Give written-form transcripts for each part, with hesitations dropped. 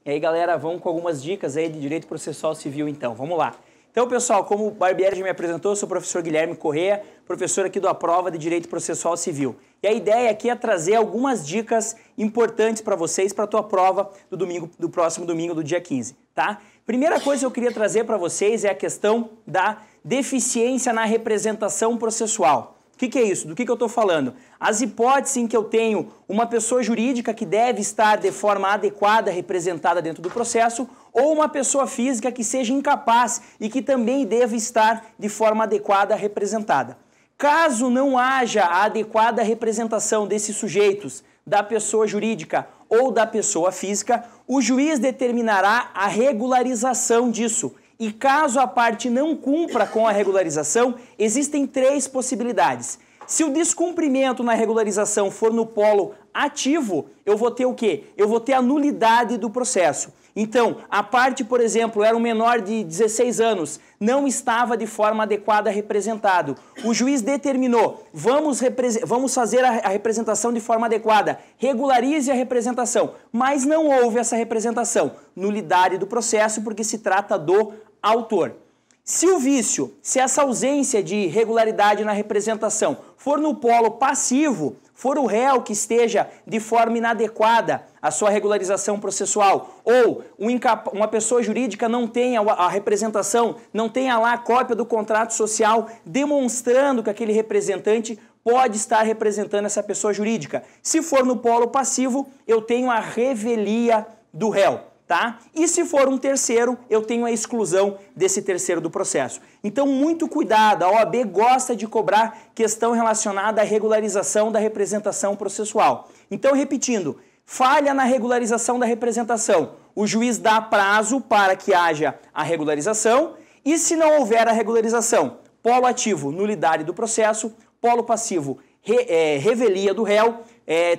E aí, galera, vamos com algumas dicas aí de direito processual civil, então. Vamos lá. Então, pessoal, como o Barbieri já me apresentou, eu sou o professor Guilherme Corrêa, professor aqui do Aprova de Direito Processual Civil. E a ideia aqui é trazer algumas dicas importantes para vocês para a tua prova do próximo domingo, do dia 15, tá? Primeira coisa que eu queria trazer para vocês é a questão da deficiência na representação processual. O que é isso? Do que eu estou falando? As hipóteses em que eu tenho uma pessoa jurídica que deve estar de forma adequada representada dentro do processo ou uma pessoa física que seja incapaz e que também deve estar de forma adequada representada. Caso não haja a adequada representação desses sujeitos, da pessoa jurídica ou da pessoa física, o juiz determinará a regularização disso. E caso a parte não cumpra com a regularização, existem três possibilidades. Se o descumprimento na regularização for no polo ativo, eu vou ter o quê? Eu vou ter a nulidade do processo. Então, a parte, por exemplo, era um menor de 16 anos, não estava de forma adequada representado. O juiz determinou, vamos fazer a representação de forma adequada, regularize a representação, mas não houve essa representação. Nulidade do processo porque se trata do autor. Se o vício, se essa ausência de regularidade na representação for no polo passivo, for o réu que esteja de forma inadequada à sua regularização processual, ou uma pessoa jurídica não tenha a representação, não tenha lá a cópia do contrato social demonstrando que aquele representante pode estar representando essa pessoa jurídica. Se for no polo passivo, eu tenho a revelia do réu. Tá? E se for um terceiro, eu tenho a exclusão desse terceiro do processo. Então, muito cuidado, a OAB gosta de cobrar questão relacionada à regularização da representação processual. Então, repetindo, falha na regularização da representação, o juiz dá prazo para que haja a regularização e se não houver a regularização, polo ativo, nulidade do processo, polo passivo, revelia do réu,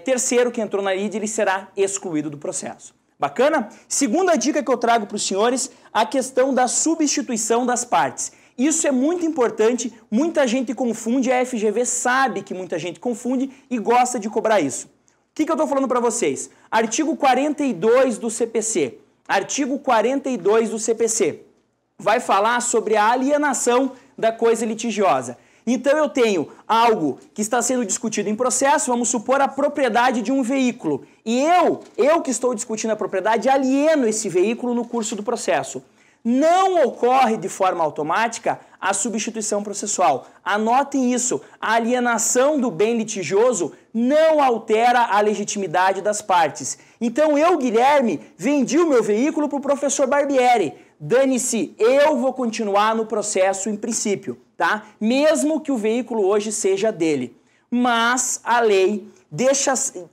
terceiro que entrou na lide, ele será excluído do processo. Bacana? Segunda dica que eu trago para os senhores, a questão da substituição das partes. Isso é muito importante, muita gente confunde, a FGV sabe que muita gente confunde e gosta de cobrar isso. O que eu estou falando para vocês? Artigo 42 do CPC. Artigo 42 do CPC vai falar sobre a alienação da coisa litigiosa. Então eu tenho algo que está sendo discutido em processo, vamos supor a propriedade de um veículo. E eu que estou discutindo a propriedade, alieno esse veículo no curso do processo. Não ocorre de forma automática a substituição processual. Anotem isso, a alienação do bem litigioso não altera a legitimidade das partes. Então eu, Guilherme, vendi o meu veículo para o professor Barbieri. Dane-se, eu vou continuar no processo em princípio, tá? Mesmo que o veículo hoje seja dele. Mas a lei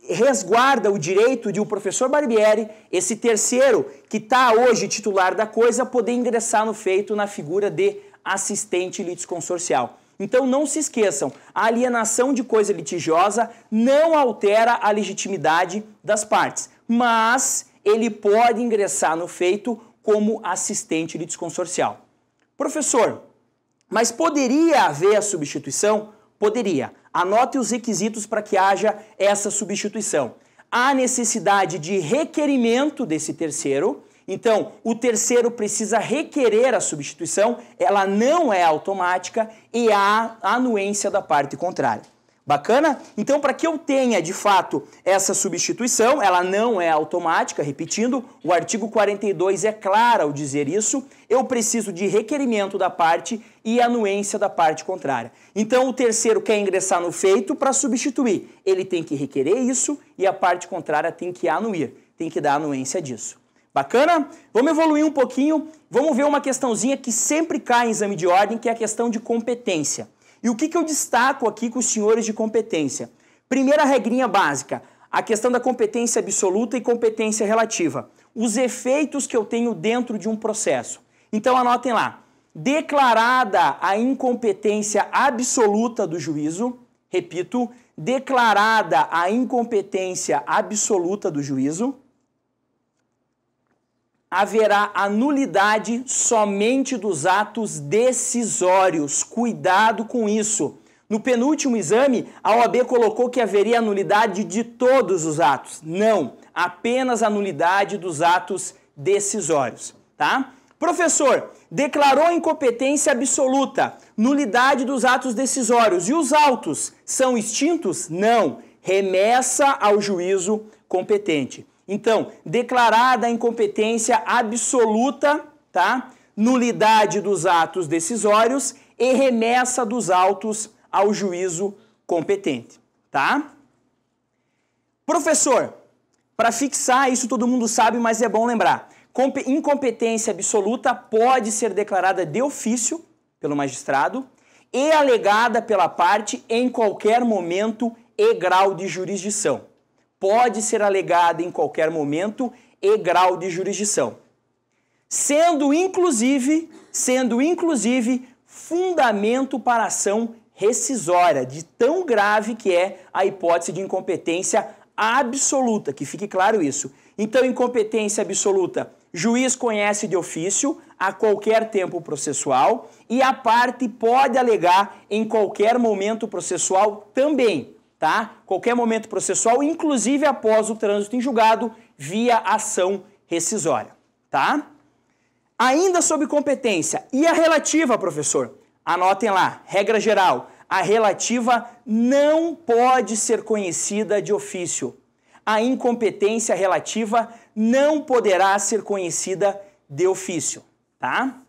resguarda o direito de o professor Barbieri, esse terceiro que está hoje titular da coisa, poder ingressar no feito na figura de assistente litisconsorcial. Então não se esqueçam, a alienação de coisa litigiosa não altera a legitimidade das partes, mas ele pode ingressar no feito como assistente litisconsorcial. Professor, mas poderia haver a substituição? Poderia. Anote os requisitos para que haja essa substituição. Há necessidade de requerimento desse terceiro. Então, o terceiro precisa requerer a substituição, ela não é automática e há anuência da parte contrária. Bacana? Então, para que eu tenha, de fato, essa substituição, ela não é automática, repetindo, o artigo 42 é claro ao dizer isso, eu preciso de requerimento da parte e anuência da parte contrária. Então, o terceiro quer ingressar no feito para substituir. Ele tem que requerer isso e a parte contrária tem que anuir, tem que dar anuência disso. Bacana? Vamos evoluir um pouquinho, vamos ver uma questãozinha que sempre cai em exame de ordem, que é a questão de competência. E o que eu destaco aqui com os senhores de competência? Primeira regrinha básica, a questão da competência absoluta e competência relativa. Os efeitos que eu tenho dentro de um processo. Então anotem lá, declarada a incompetência absoluta do juízo, repito, declarada a incompetência absoluta do juízo, haverá a nulidade somente dos atos decisórios. Cuidado com isso. No penúltimo exame, a OAB colocou que haveria a nulidade de todos os atos. Não. apenas a nulidade dos atos decisórios, tá? Professor, declarou incompetência absoluta, nulidade dos atos decisórios. E os autos são extintos? Não. Remessa ao juízo competente. Então, declarada a incompetência absoluta, tá? Nulidade dos atos decisórios e remessa dos autos ao juízo competente, tá? Professor, para fixar, isso todo mundo sabe, mas é bom lembrar. Incompetência absoluta pode ser declarada de ofício pelo magistrado e alegada pela parte em qualquer momento e grau de jurisdição. Pode ser alegada em qualquer momento e grau de jurisdição. Sendo inclusive fundamento para ação rescisória, de tão grave que é a hipótese de incompetência absoluta, que fique claro isso. Então, incompetência absoluta, juiz conhece de ofício a qualquer tempo processual e a parte pode alegar em qualquer momento processual também, tá? Qualquer momento processual, inclusive após o trânsito em julgado via ação rescisória, tá? Ainda sobre competência. E a relativa, professor? Anotem lá, regra geral. A relativa não pode ser conhecida de ofício. A incompetência relativa não poderá ser conhecida de ofício, tá?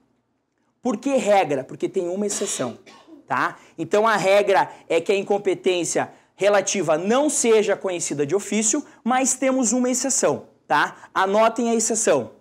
Por que regra? Porque tem uma exceção, tá? Então a regra é que a incompetência relativa não seja conhecida de ofício, mas temos uma exceção, tá? Anotem a exceção.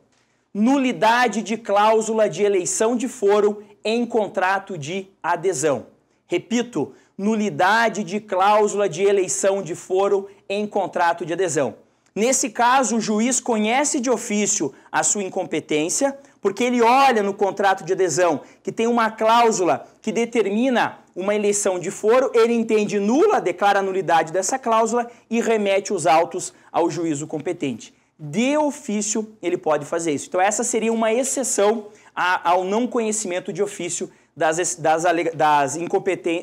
Nulidade de cláusula de eleição de foro em contrato de adesão. Repito, nulidade de cláusula de eleição de foro em contrato de adesão. Nesse caso, o juiz conhece de ofício a sua incompetência, porque ele olha no contrato de adesão que tem uma cláusula que determina uma eleição de foro, ele entende nula, declara a nulidade dessa cláusula e remete os autos ao juízo competente. De ofício, ele pode fazer isso. Então, essa seria uma exceção ao não conhecimento de ofício das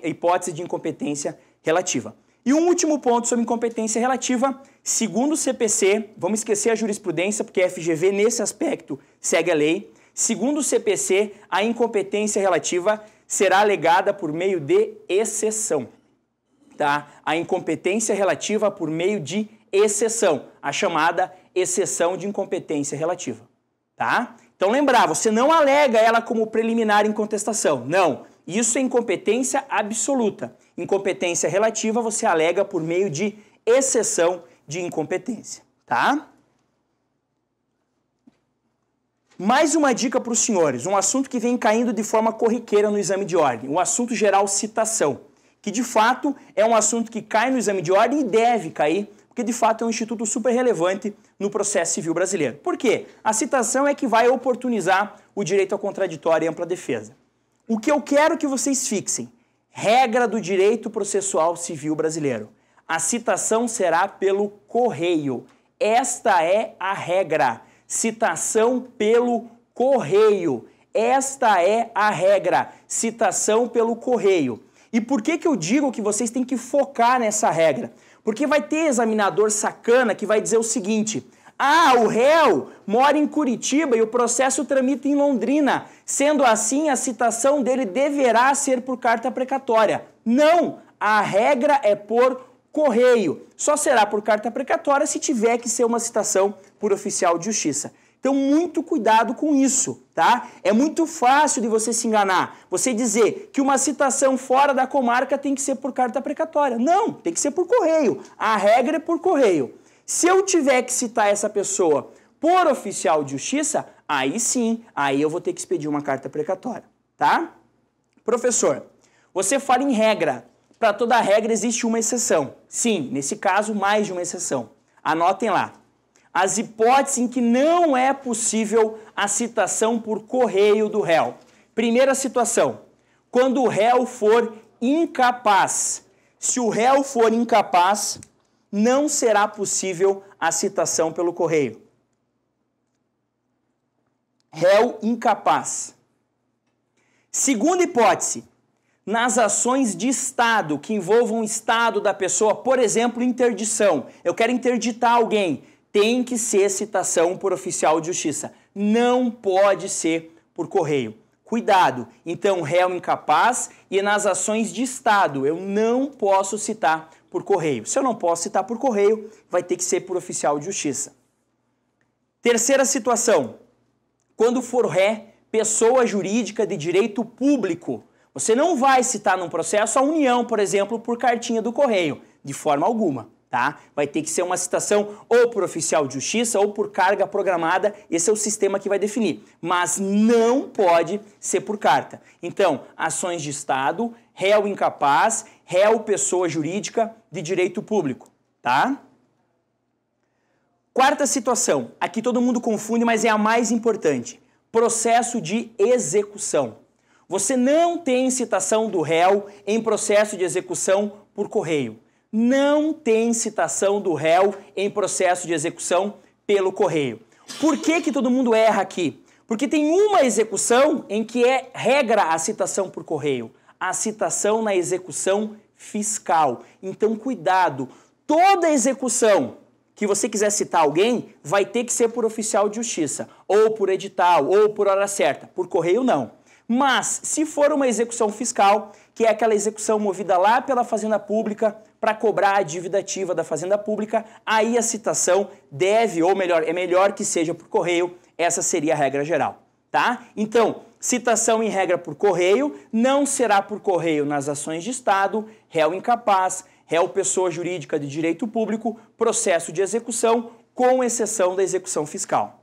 hipóteses de incompetência relativa. E um último ponto sobre incompetência relativa, segundo o CPC, vamos esquecer a jurisprudência, porque a FGV, nesse aspecto, segue a lei. Segundo o CPC, a incompetência relativa será alegada por meio de exceção, tá? A incompetência relativa por meio de exceção, a chamada exceção de incompetência relativa, tá? Então lembrar, você não alega ela como preliminar em contestação, não. Isso é incompetência absoluta. Incompetência relativa você alega por meio de exceção de incompetência, tá? Mais uma dica para os senhores, um assunto que vem caindo de forma corriqueira no exame de ordem, o assunto geral citação, que de fato é um assunto que cai no exame de ordem e deve cair, porque de fato é um instituto super relevante no processo civil brasileiro. Por quê? A citação é que vai oportunizar o direito ao contraditório e ampla defesa. O que eu quero que vocês fixem, regra do direito processual civil brasileiro. A citação será pelo correio. Esta é a regra. Citação pelo correio. Esta é a regra. Citação pelo correio. E por que eu digo que vocês têm que focar nessa regra? Porque vai ter examinador sacana que vai dizer o seguinte: ah, o réu mora em Curitiba e o processo tramita em Londrina. Sendo assim, a citação dele deverá ser por carta precatória. Não! A regra é por correio. Só será por carta precatória se tiver que ser uma citação por oficial de justiça. Então, muito cuidado com isso, tá? É muito fácil de você se enganar. Você dizer que uma citação fora da comarca tem que ser por carta precatória. Não, tem que ser por correio. A regra é por correio. Se eu tiver que citar essa pessoa por oficial de justiça, aí sim, aí eu vou ter que expedir uma carta precatória, tá? Professor, você fala em regra. Para toda regra existe uma exceção. Sim, nesse caso, mais de uma exceção. Anotem lá. As hipóteses em que não é possível a citação por correio do réu. Primeira situação, quando o réu for incapaz. Se o réu for incapaz, não será possível a citação pelo correio. Réu incapaz. Segunda hipótese, nas ações de Estado, que envolvam o Estado da pessoa, por exemplo, interdição. Eu quero interditar alguém. tem que ser citação por oficial de justiça. Não pode ser por correio. Cuidado, então, réu incapaz e nas ações de Estado, eu não posso citar por correio. Se eu não posso citar por correio, vai ter que ser por oficial de justiça. Terceira situação, quando for ré, pessoa jurídica de direito público, você não vai citar num processo a União, por exemplo, por cartinha do correio, de forma alguma. Tá? Vai ter que ser uma citação ou por oficial de justiça ou por carga programada, esse é o sistema que vai definir, mas não pode ser por carta. Então, ações de Estado, réu incapaz, réu pessoa jurídica de direito público, tá? Quarta situação, aqui todo mundo confunde, mas é a mais importante, processo de execução. Você não tem citação do réu em processo de execução por correio. Não tem citação do réu em processo de execução pelo correio. Por que todo mundo erra aqui? Porque tem uma execução em que é regra a citação por correio. A citação na execução fiscal. Então, cuidado. Toda execução que você quiser citar alguém vai ter que ser por oficial de justiça, ou por edital, ou por hora certa. Por correio, não. Mas, se for uma execução fiscal, que é aquela execução movida lá pela Fazenda Pública para cobrar a dívida ativa da Fazenda Pública, aí a citação deve, ou melhor, é melhor que seja por correio, essa seria a regra geral, tá? Então, citação em regra por correio, não será por correio nas ações de Estado, réu incapaz, réu pessoa jurídica de direito público, processo de execução, com exceção da execução fiscal.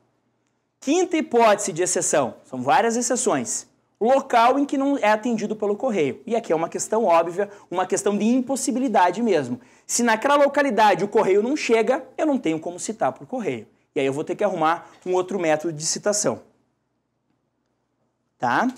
Quinta hipótese de exceção, são várias exceções. Local em que não é atendido pelo correio. E aqui é uma questão óbvia, uma questão de impossibilidade mesmo. Se naquela localidade o correio não chega, eu não tenho como citar por correio. E aí eu vou ter que arrumar um outro método de citação. Tá?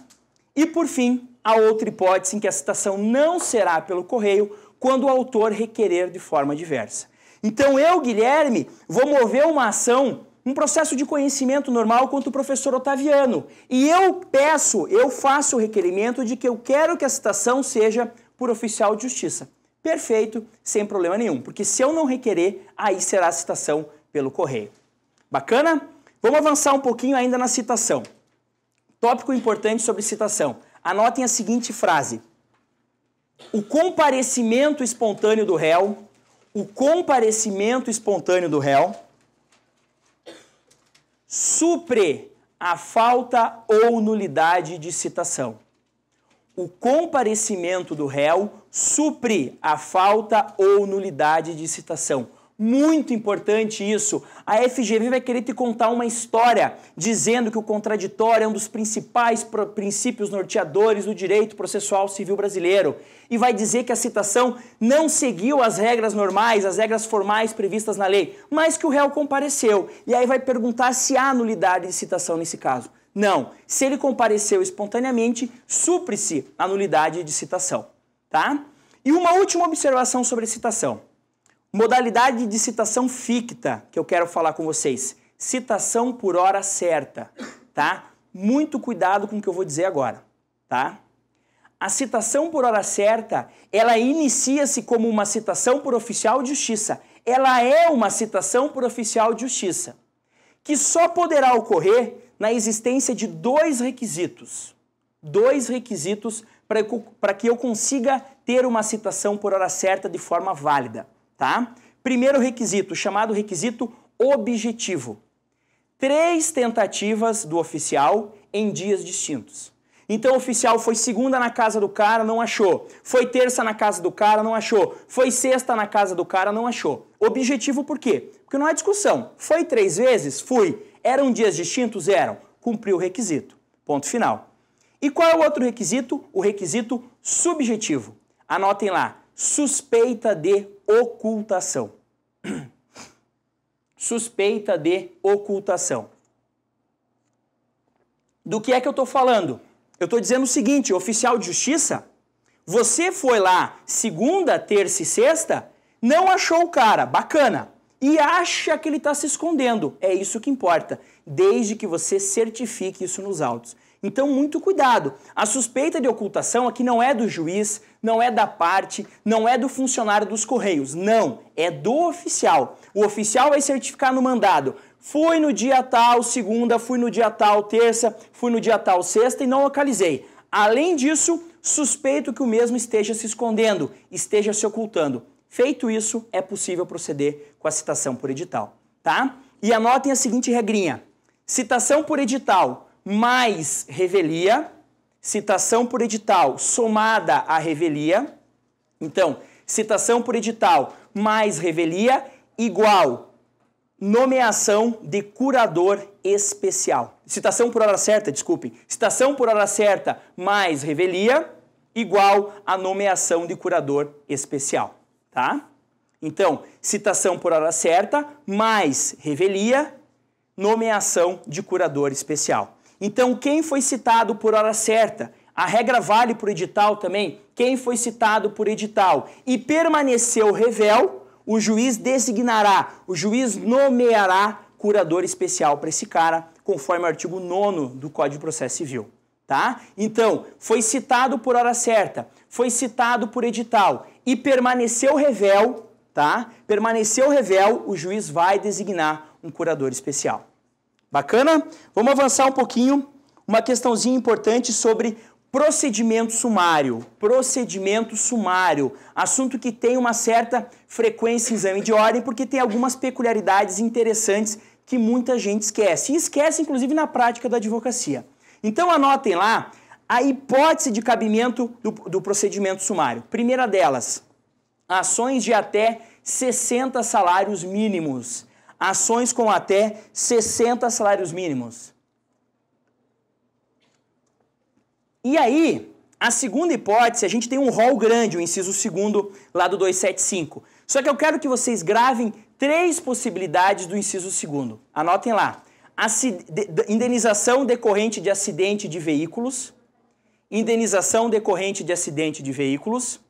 E por fim, a outra hipótese em que a citação não será pelo correio quando o autor requerer de forma diversa. Então eu, Guilherme, vou mover uma ação, um processo de conhecimento normal contra o professor Otaviano. E eu faço o requerimento de que eu quero que a citação seja por oficial de justiça. Perfeito, sem problema nenhum, porque se eu não requerer, aí será a citação pelo correio. Bacana? Vamos avançar um pouquinho ainda na citação. Tópico importante sobre citação. Anotem a seguinte frase. O comparecimento espontâneo do réu, supre a falta ou nulidade de citação. O comparecimento do réu supre a falta ou nulidade de citação. Muito importante isso. A FGV vai querer te contar uma história dizendo que o contraditório é um dos principais princípios norteadores do direito processual civil brasileiro e vai dizer que a citação não seguiu as regras normais, as regras formais previstas na lei, mas que o réu compareceu. E aí vai perguntar se há nulidade de citação nesse caso. Não. Se ele compareceu espontaneamente, supre-se a nulidade de citação. Tá? E uma última observação sobre citação. Modalidade de citação ficta, que eu quero falar com vocês. Citação por hora certa, tá? Muito cuidado com o que eu vou dizer agora, tá? A citação por hora certa, ela inicia-se como uma citação por oficial de justiça. Ela é uma citação por oficial de justiça, que só poderá ocorrer na existência de dois requisitos. Dois requisitos para que eu consiga ter uma citação por hora certa de forma válida. Tá? Primeiro requisito, chamado requisito objetivo. 3 tentativas do oficial em dias distintos. Então o oficial foi segunda na casa do cara, não achou. Foi terça na casa do cara, não achou. Foi sexta na casa do cara, não achou. Objetivo por quê? Porque não há discussão. Foi 3 vezes? Fui. Eram dias distintos? Eram. Cumpriu o requisito. Ponto final. E qual é o outro requisito? O requisito subjetivo. Anotem lá. Suspeita de ocultação. Suspeita de ocultação. Do que é que eu estou falando? Eu estou dizendo o seguinte, oficial de justiça, você foi lá segunda, terça e sexta, não achou o cara, bacana, e acha que ele está se escondendo. É isso que importa, desde que você certifique isso nos autos. Então, muito cuidado. A suspeita de ocultação aqui não é do juiz, não é da parte, não é do funcionário dos Correios. Não, é do oficial. O oficial vai certificar no mandado. Fui no dia tal, segunda, fui no dia tal, terça, fui no dia tal, sexta e não localizei. Além disso, suspeito que o mesmo esteja se escondendo, esteja se ocultando. Feito isso, é possível proceder com a citação por edital, tá? E anotem a seguinte regrinha. Citação por edital mais revelia, citação por edital somada à revelia. Então, citação por edital mais revelia igual nomeação de curador especial. Citação por hora certa, desculpem. Citação por hora certa mais revelia igual a nomeação de curador especial, tá? Então, citação por hora certa mais revelia, nomeação de curador especial. Então, quem foi citado por hora certa? A regra vale para o edital também. Quem foi citado por edital e permaneceu revel, o juiz designará, o juiz nomeará curador especial para esse cara, conforme o artigo 9º do Código de Processo Civil, tá? Então, foi citado por hora certa, foi citado por edital e permaneceu revel, tá? Permaneceu revel, o juiz vai designar um curador especial. Bacana? Vamos avançar um pouquinho, uma questãozinha importante sobre procedimento sumário. Procedimento sumário, assunto que tem uma certa frequência em exame de ordem, porque tem algumas peculiaridades interessantes que muita gente esquece. E esquece, inclusive, na prática da advocacia. Então, anotem lá a hipótese de cabimento do procedimento sumário. Primeira delas, ações de até 60 salários mínimos. Ações com até 60 salários mínimos. E aí, a segunda hipótese, a gente tem um rol grande, o inciso 2º lá do 275. Só que eu quero que vocês gravem 3 possibilidades do inciso 2º. Anotem lá. Indenização decorrente de acidente de veículos. Indenização decorrente de acidente de veículos.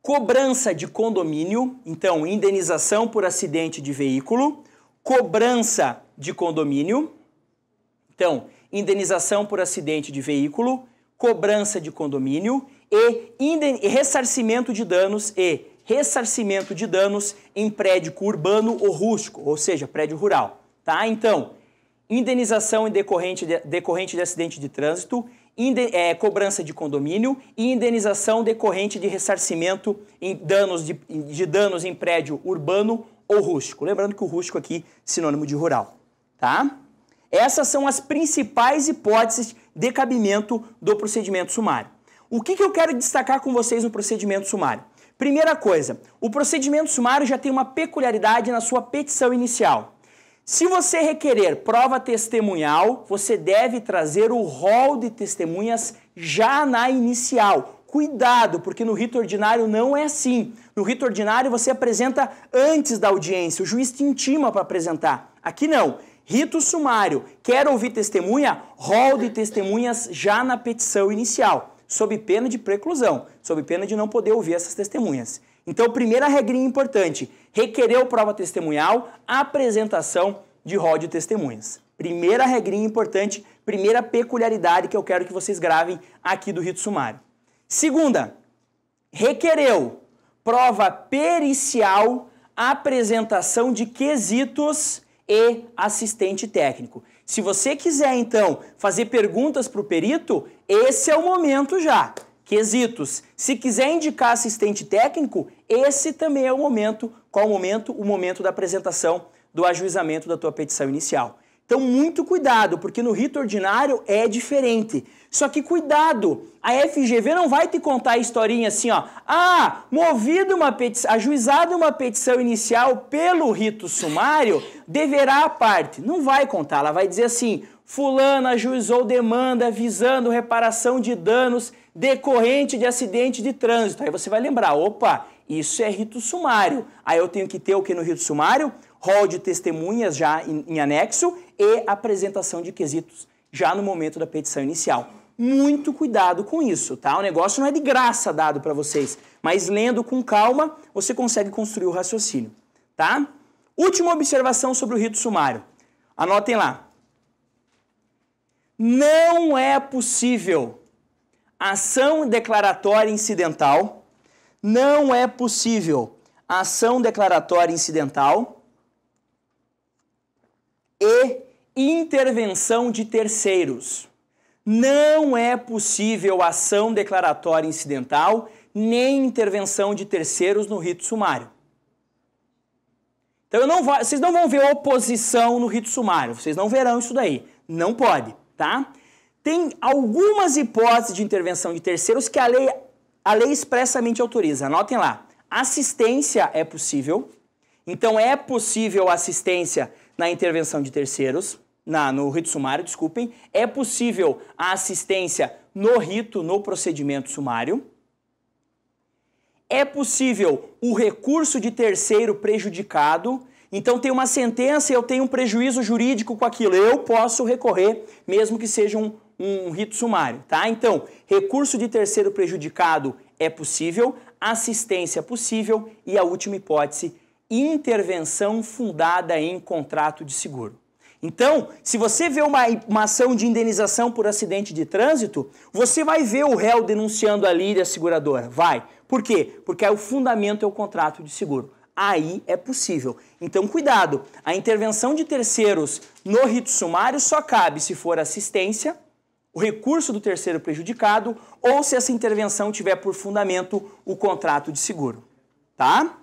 Cobrança de condomínio. Então, indenização por acidente de veículo. Cobrança de condomínio. Então, indenização por acidente de veículo, cobrança de condomínio e ressarcimento de danos em prédio urbano ou rústico, ou seja, prédio rural, tá? Então, indenização decorrente de acidente de trânsito, cobrança de condomínio e indenização decorrente de ressarcimento em danos em prédio urbano ou rústico. Lembrando que o rústico aqui é sinônimo de rural, tá? Essas são as principais hipóteses de cabimento do procedimento sumário. O que eu quero destacar com vocês no procedimento sumário? Primeira coisa, o procedimento sumário já tem uma peculiaridade na sua petição inicial. Se você requerer prova testemunhal, você deve trazer o rol de testemunhas já na inicial. Cuidado, porque no rito ordinário não é assim. No rito ordinário você apresenta antes da audiência, o juiz te intima para apresentar. Aqui não. Rito sumário, quer ouvir testemunha? Rol de testemunhas já na petição inicial, sob pena de preclusão, sob pena de não poder ouvir essas testemunhas. Então, primeira regrinha importante, requereu prova testemunhal, apresentação de rol de testemunhas. Primeira regrinha importante, primeira peculiaridade que eu quero que vocês gravem aqui do rito sumário. Segunda, requereu prova pericial, apresentação de quesitos e assistente técnico. Se você quiser, então, fazer perguntas para o perito, esse é o momento já. Quesitos. Se quiser indicar assistente técnico, esse também é o momento. Qual o momento? O momento da apresentação do ajuizamento da tua petição inicial. Então, muito cuidado, porque no rito ordinário é diferente. Só que cuidado, a FGV não vai te contar a historinha assim, ó. Ah, ajuizada uma petição inicial pelo rito sumário, deverá a parte. Não vai contar, ela vai dizer assim, fulano ajuizou demanda visando reparação de danos decorrente de acidente de trânsito. Aí você vai lembrar, opa, isso é rito sumário. Aí eu tenho que ter o que no rito sumário? Rol de testemunhas já em anexo e apresentação de quesitos já no momento da petição inicial. Muito cuidado com isso, tá? O negócio não é de graça dado para vocês, mas lendo com calma, você consegue construir o raciocínio, tá? Última observação sobre o rito sumário. Anotem lá. Não é possível ação declaratória incidental, não é possível ação declaratória incidental e intervenção de terceiros. Não é possível ação declaratória incidental nem intervenção de terceiros no rito sumário. Então vocês não vão ver oposição no rito sumário, vocês não verão isso daí. Não pode, tá? Tem algumas hipóteses de intervenção de terceiros que a lei expressamente autoriza. Anotem lá. Assistência é possível. Então é possível assistência na intervenção de terceiros, no rito sumário, desculpem. É possível a assistência no procedimento sumário. É possível o recurso de terceiro prejudicado. Então tem uma sentença e eu tenho um prejuízo jurídico com aquilo. Eu posso recorrer, mesmo que seja um rito sumário, tá? Então, recurso de terceiro prejudicado é possível, assistência é possível e a última hipótese, intervenção fundada em contrato de seguro. Então, se você vê uma ação de indenização por acidente de trânsito, você vai ver o réu denunciando a lide a seguradora. Vai. Por quê? Porque o fundamento é o contrato de seguro. Aí é possível. Então, cuidado. A intervenção de terceiros no rito sumário só cabe se for assistência, o recurso do terceiro prejudicado ou se essa intervenção tiver por fundamento o contrato de seguro. Tá?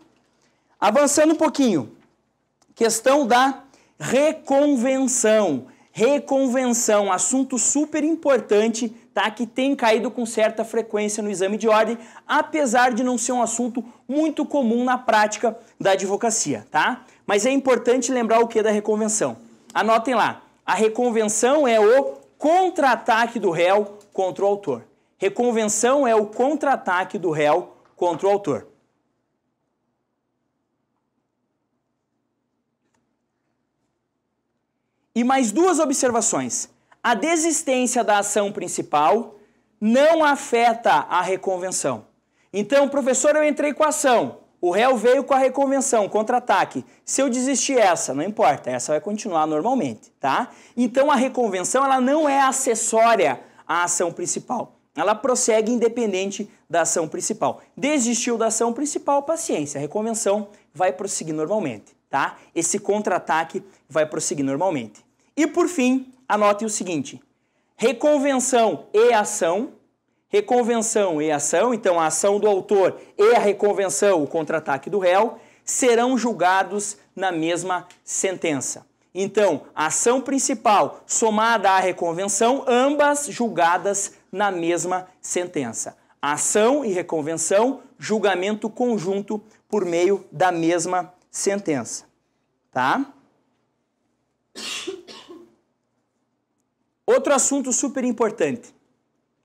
Avançando um pouquinho. Questão da reconvenção. Reconvenção, assunto super importante, tá? Que tem caído com certa frequência no exame de ordem, apesar de não ser um assunto muito comum na prática da advocacia, tá? Mas é importante lembrar o que da reconvenção. Anotem lá, a reconvenção é o contra-ataque do réu contra o autor. Reconvenção é o contra-ataque do réu contra o autor. E mais duas observações. A desistência da ação principal não afeta a reconvenção. Então, professor, eu entrei com a ação. O réu veio com a reconvenção, contra-ataque. Se eu desistir essa, não importa, essa vai continuar normalmente, tá? Então, a reconvenção ela não é acessória à ação principal. Ela prossegue independente da ação principal. Desistiu da ação principal, paciência. A reconvenção vai prosseguir normalmente, tá? Esse contra-ataque vai prosseguir normalmente. E por fim, anote o seguinte, reconvenção e ação, então a ação do autor e a reconvenção, o contra-ataque do réu, serão julgados na mesma sentença. Então, a ação principal somada à reconvenção, ambas julgadas na mesma sentença. Ação e reconvenção, julgamento conjunto por meio da mesma sentença, tá? Outro assunto super importante,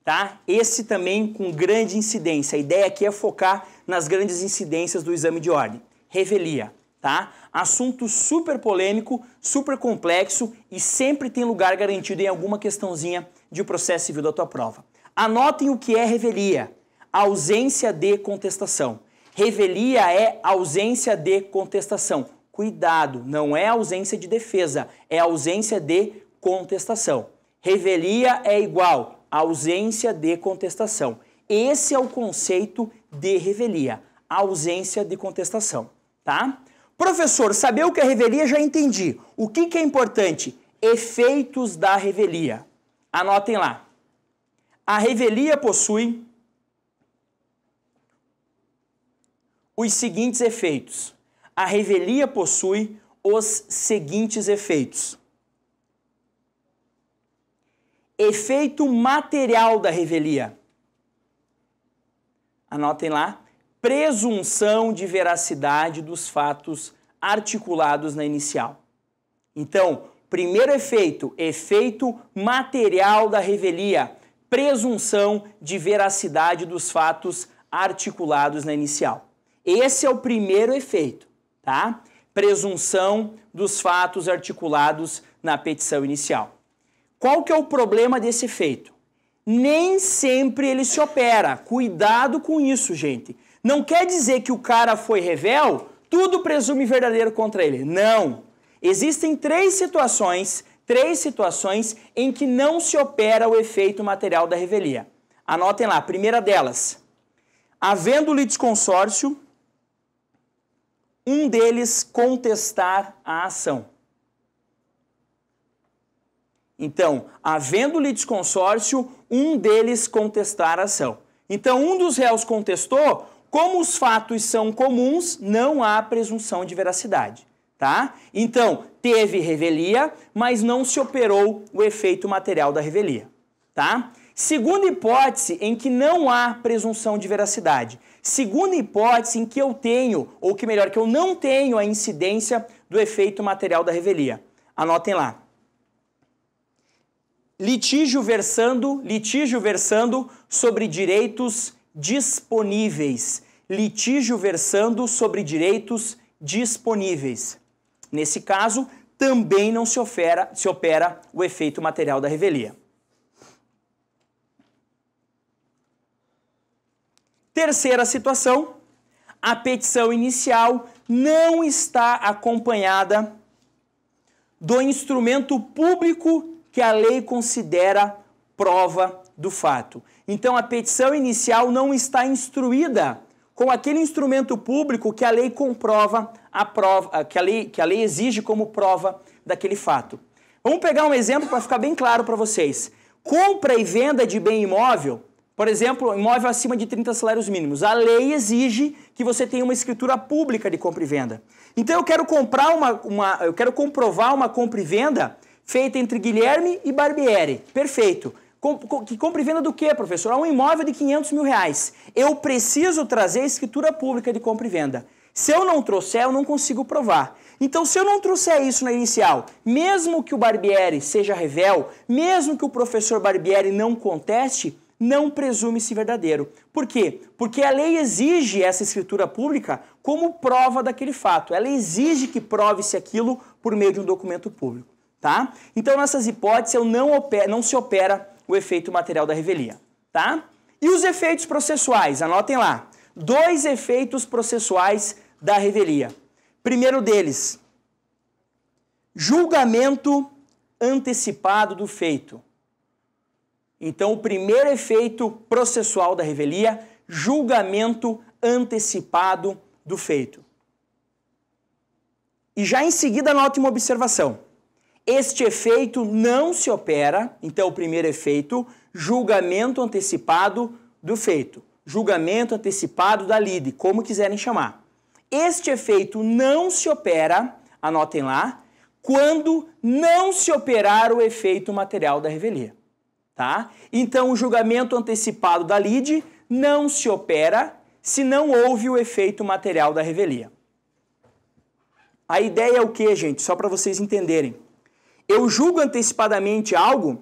tá? Esse também com grande incidência. A ideia aqui é focar nas grandes incidências do exame de ordem. Revelia, tá? Assunto super polêmico, super complexo e sempre tem lugar garantido em alguma questãozinha de processo civil da tua prova. Anotem o que é revelia. Ausência de contestação. Revelia é ausência de contestação. Cuidado, não é ausência de defesa, é ausência de contestação. Revelia é igual a ausência de contestação. Esse é o conceito de revelia, ausência de contestação, tá? Professor, saber o que é revelia já entendi. O que é importante? Efeitos da revelia. Anotem lá. A revelia possui os seguintes efeitos. A revelia possui os seguintes efeitos. Efeito material da revelia. Anotem lá. Presunção de veracidade dos fatos articulados na inicial. Então, primeiro efeito, efeito material da revelia. Presunção de veracidade dos fatos articulados na inicial. Esse é o primeiro efeito, tá? Presunção dos fatos articulados na petição inicial. Qual que é o problema desse efeito? Nem sempre ele se opera. Cuidado com isso, gente. Não quer dizer que o cara foi revel, tudo presume verdadeiro contra ele. Não. Existem três situações em que não se opera o efeito material da revelia. Anotem lá, a primeira delas, havendo litisconsórcio, um deles contestar a ação. Então, havendo litisconsórcio, um deles contestar a ação. Então, um dos réus contestou, como os fatos são comuns, não há presunção de veracidade, tá? Então, teve revelia, mas não se operou o efeito material da revelia, tá? Segunda hipótese em que não há presunção de veracidade. Segunda hipótese em que eu tenho, ou que melhor, que eu não tenho a incidência do efeito material da revelia. Anotem lá. Litígio versando sobre direitos disponíveis. Litígio versando sobre direitos disponíveis. Nesse caso, também não se opera o efeito material da revelia. Terceira situação, a petição inicial não está acompanhada do instrumento público que a lei considera prova do fato. Então, a petição inicial não está instruída com aquele instrumento público que a lei comprova a prova, que a lei exige como prova daquele fato. Vamos pegar um exemplo para ficar bem claro para vocês. Compra e venda de bem imóvel, por exemplo, imóvel acima de 30 salários mínimos. A lei exige que você tenha uma escritura pública de compra e venda. Então, eu quero comprovar uma compra e venda feita entre Guilherme e Barbieri. Perfeito. Que compra e venda do quê, professor? Um imóvel de 500 mil reais. Eu preciso trazer a escritura pública de compra e venda. Se eu não trouxer, eu não consigo provar. Então, se eu não trouxer isso na inicial, mesmo que o Barbieri seja revel, mesmo que o professor Barbieri não conteste, não presume-se verdadeiro. Por quê? Porque a lei exige essa escritura pública como prova daquele fato. Ela exige que prove-se aquilo por meio de um documento público. Tá? Então, nessas hipóteses, não se opera o efeito material da revelia. Tá? E os efeitos processuais? Anotem lá. 2 efeitos processuais da revelia. Primeiro deles, julgamento antecipado do feito. Então, o primeiro efeito processual da revelia, julgamento antecipado do feito. E já em seguida, anote uma observação. Este efeito não se opera, então o primeiro efeito, julgamento antecipado do feito. Julgamento antecipado da lide, como quiserem chamar. Este efeito não se opera, anotem lá, quando não se operar o efeito material da revelia. Tá? Então, o julgamento antecipado da lide não se opera se não houve o efeito material da revelia. A ideia é o quê, gente? Só para vocês entenderem. Eu julgo antecipadamente algo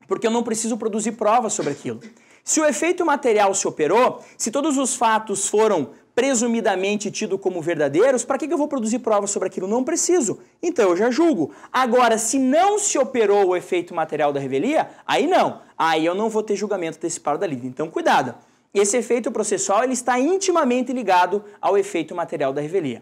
porque eu não preciso produzir provas sobre aquilo. Se o efeito material se operou, se todos os fatos foram presumidamente tidos como verdadeiros, para que eu vou produzir provas sobre aquilo? Não preciso. Então eu já julgo. Agora, se não se operou o efeito material da revelia, aí não. Aí eu não vou ter julgamento antecipado da lide. Então cuidado. Esse efeito processual ele está intimamente ligado ao efeito material da revelia.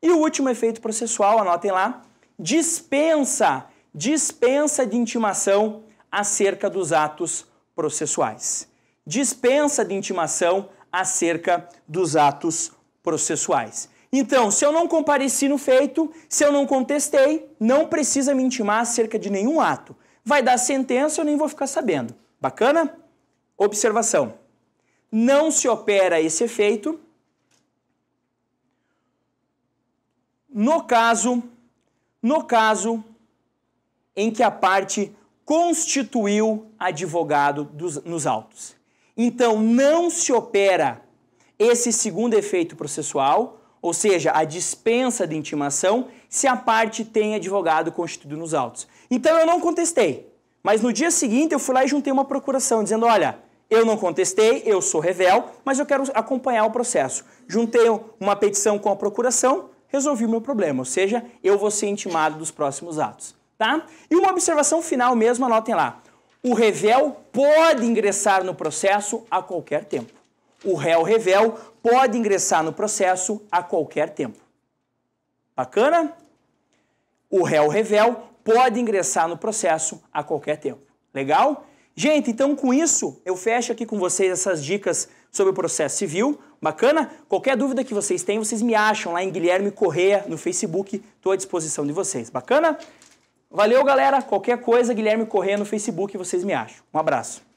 E o último efeito processual, anotem lá, dispensa de intimação acerca dos atos processuais. Dispensa de intimação acerca dos atos processuais. Então, se eu não compareci no feito, se eu não contestei, não precisa me intimar acerca de nenhum ato. Vai dar sentença, eu nem vou ficar sabendo. Bacana? Observação. Não se opera esse efeito no caso em que a parte constituiu advogado nos autos. Então, não se opera esse segundo efeito processual, ou seja, a dispensa de intimação, se a parte tem advogado constituído nos autos. Então, eu não contestei, mas no dia seguinte eu fui lá e juntei uma procuração, dizendo, olha, eu não contestei, eu sou revel, mas eu quero acompanhar o processo. Juntei uma petição com a procuração, resolvi o meu problema, ou seja, eu vou ser intimado dos próximos atos. Tá? E uma observação final mesmo, anotem lá. O revel pode ingressar no processo a qualquer tempo. O réu revel pode ingressar no processo a qualquer tempo. Bacana? o réu revel pode ingressar no processo a qualquer tempo. Legal? Gente, então com isso eu fecho aqui com vocês essas dicas sobre o processo civil. Bacana? Qualquer dúvida que vocês tenham, vocês me acham lá em Guilherme Correia no Facebook. Estou à disposição de vocês. Bacana? Valeu, galera. Qualquer coisa, Guilherme Correia no Facebook, vocês me acham. Um abraço.